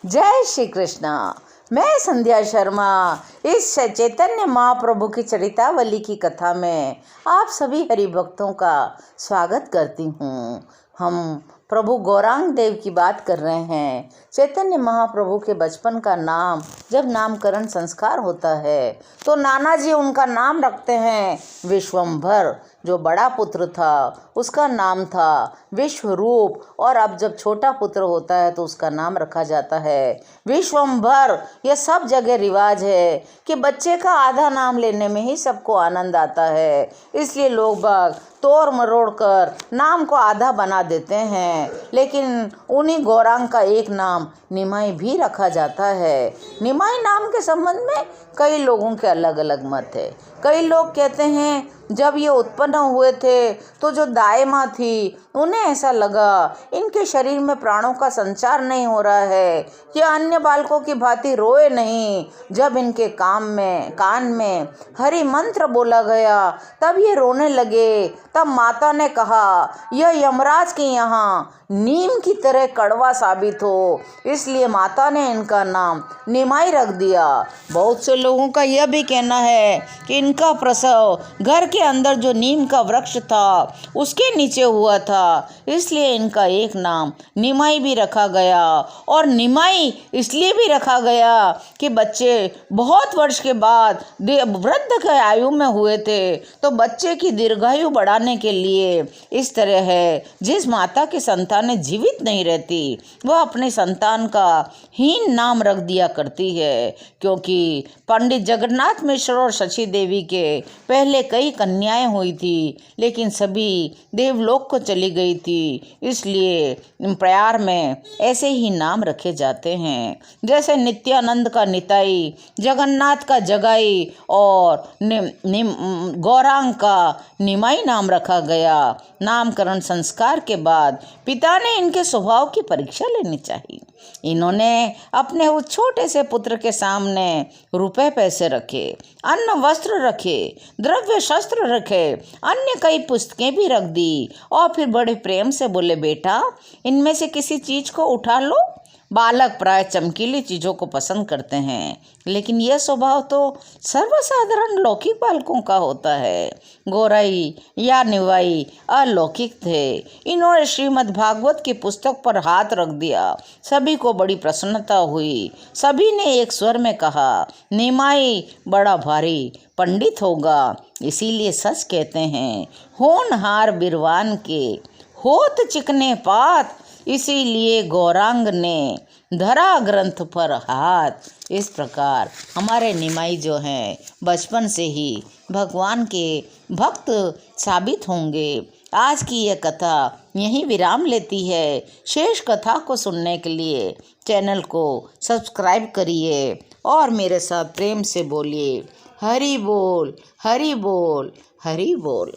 जय श्री कृष्णा। मैं संध्या शर्मा इस चैतन्य महाप्रभु की चरितावली की कथा में आप सभी हरि भक्तों का स्वागत करती हूँ। हम प्रभु गौरांग देव की बात कर रहे हैं। चैतन्य महाप्रभु के बचपन का नाम जब नामकरण संस्कार होता है तो नाना जी उनका नाम रखते हैं विश्वंभर। जो बड़ा पुत्र था उसका नाम था विश्वरूप, और अब जब छोटा पुत्र होता है तो उसका नाम रखा जाता है विश्वंभर। यह सब जगह रिवाज है कि बच्चे का आधा नाम लेने में ही सबको आनंद आता है, इसलिए लोग बाग तोड़ मरोड़ कर नाम को आधा बना देते हैं। लेकिन उन्हीं गौरांग का एक नाम निमाई भी रखा जाता है। निमाई नाम के संबंध में कई लोगों के अलग अलग मत है। कई लोग कहते हैं जब ये उत्पन्न हुए थे तो जो दाई माँ थी उन्हें ऐसा लगा इनके शरीर में प्राणों का संचार नहीं हो रहा है, ये अन्य बालकों की भांति रोए नहीं। जब इनके कान में हरि मंत्र बोला गया तब ये रोने लगे। तब माता ने कहा यह यमराज के यहाँ नीम की तरह कड़वा साबित हो, इसलिए माता ने इनका नाम निमाई रख दिया। बहुत से लोगों का यह भी कहना है कि इनका प्रसव घर के अंदर जो नीम का वृक्ष था उसके नीचे हुआ था, इसलिए इनका एक नाम निमाई भी रखा गया। और निमाई इसलिए भी रखा गया कि बच्चे बहुत वर्ष के बाद वृद्ध के आयु में हुए थे तो बच्चे की दीर्घायु बढ़ाने के लिए इस तरह है, जिस माता की संतान जीवित नहीं रहती वह अपने संतान का हीन नाम रख दिया करती है। क्योंकि पंडित जगन्नाथ मिश्र और शची देवी के पहले कई कन्याएं हुई थी लेकिन सभी देवलोक को चली गई थी, इसलिए प्रयार में ऐसे ही नाम रखे जाते हैं। जैसे नित्यानंद का निताई, जगन्नाथ का जगाई और गौरांग का निमाई नाम रखा गया। नामकरण संस्कार के बाद पिता ने इनके स्वभाव की परीक्षा लेनी चाहिए। इन्होंने अपने उस छोटे से पुत्र के सामने रुपए पैसे रखे, अन्न वस्त्र रखे, द्रव्य शस्त्र रखे, अन्य कई पुस्तकें भी रख दी और फिर बड़े प्रेम से बोले बेटा इनमें से किसी चीज को उठा लो। बालक प्राय चमकीली चीज़ों को पसंद करते हैं, लेकिन यह स्वभाव तो सर्वसाधारण लौकिक बालकों का होता है। गौराई या निवाई अलौकिक थे। इन्होंने श्रीमद् भागवत की पुस्तक पर हाथ रख दिया। सभी को बड़ी प्रसन्नता हुई। सभी ने एक स्वर में कहा निमाई बड़ा भारी पंडित होगा, इसीलिए सच कहते हैं होनहार बिरवान के होत चिकने पात, इसीलिए गौरांग ने धरा ग्रंथ पर हाथ। इस प्रकार हमारे निमाई जो हैं बचपन से ही भगवान के भक्त साबित होंगे। आज की यह कथा यहीं विराम लेती है। शेष कथा को सुनने के लिए चैनल को सब्सक्राइब करिए और मेरे साथ प्रेम से बोलिए हरि बोल हरि बोल हरि बोल।